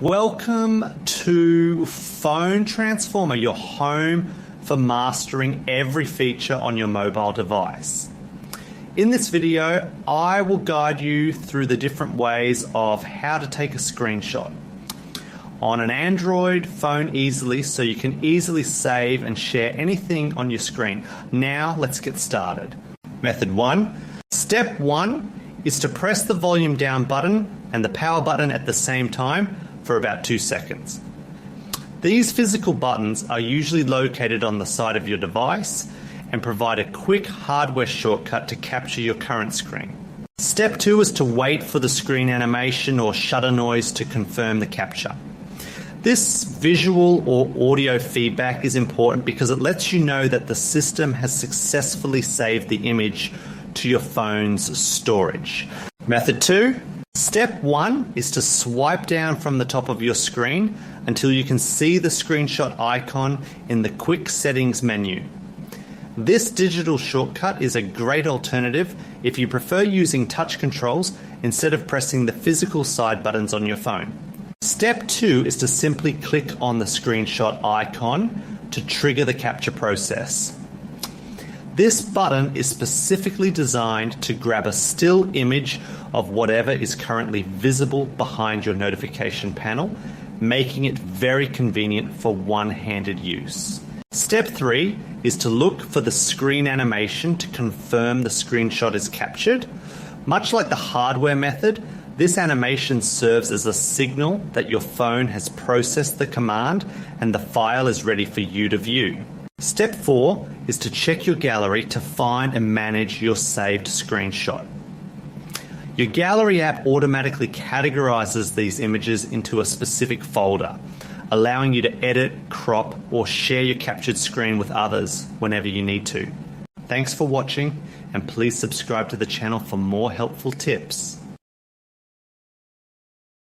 Welcome to Phone Transformer, your home for mastering every feature on your mobile device. In this video, I will guide you through the different ways of how to take a screenshot on an Android phone easily, so you can easily save and share anything on your screen. Now let's get started. Method 1. Step 1 is to press the volume down button and the power button at the same time for about 2 seconds. These physical buttons are usually located on the side of your device and provide a quick hardware shortcut to capture your current screen. Step 2 is to wait for the screen animation or shutter noise to confirm the capture. This visual or audio feedback is important because it lets you know that the system has successfully saved the image to your phone's storage. Method 2. Step 1 is to swipe down from the top of your screen until you can see the screenshot icon in the quick settings menu. This digital shortcut is a great alternative if you prefer using touch controls instead of pressing the physical side buttons on your phone. Step 2 is to simply click on the screenshot icon to trigger the capture process. This button is specifically designed to grab a still image of whatever is currently visible behind your notification panel, making it very convenient for one-handed use. Step 3 is to look for the screen animation to confirm the screenshot is captured. Much like the hardware method, this animation serves as a signal that your phone has processed the command and the file is ready for you to view. Step 4 is to check your gallery to find and manage your saved screenshot. Your gallery app automatically categorizes these images into a specific folder, allowing you to edit, crop, or share your captured screen with others whenever you need to. Thanks for watching, and please subscribe to the channel for more helpful tips.